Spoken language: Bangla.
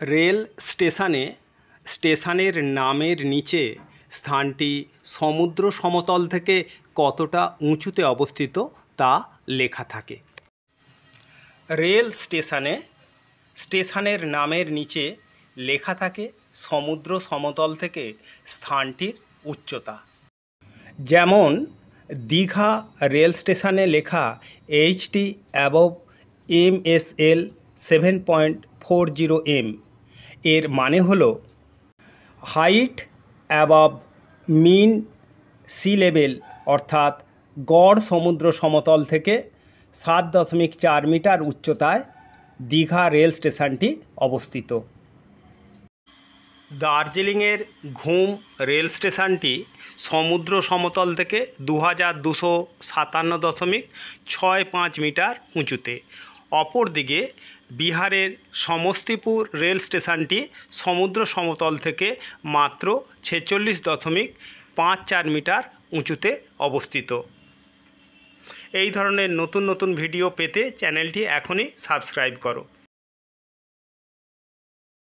রেল স্টেশনের নামের নিচে স্থানটি সমুদ্র সমতল থেকে কতটা উঁচুতে অবস্থিত তা লেখা থাকে। রেল স্টেশনের নামের নিচে লেখা থাকে সমুদ্র সমতল থেকে স্থানটির উচ্চতা। যেমন দীঘা রেল স্টেশনে লেখা এইচটি অ্যাবভ MSL 7.40 m এর মানে হলো হাইট অ্যাবভ মিন সি লেভেল, অর্থাৎ গড় সমুদ্র সমতল থেকে 7.4 মিটার উচ্চতায় দীঘা রেল স্টেশনটি অবস্থিত। দার্জিলিংয়ের ঘুম রেল স্টেশনটি সমুদ্র সমতল থেকে 2257.65 মিটার উঁচুতে। অপরদিকে বিহারের সমস্তিপুর রেল স্টেশনটি সমুদ্র সমতল থেকে মাত্র 46.54 মিটার উঁচুতে অবস্থিত। এই ধরনের নতুন নতুন ভিডিও পেতে চ্যানেলটি এখনই সাবস্ক্রাইব করো।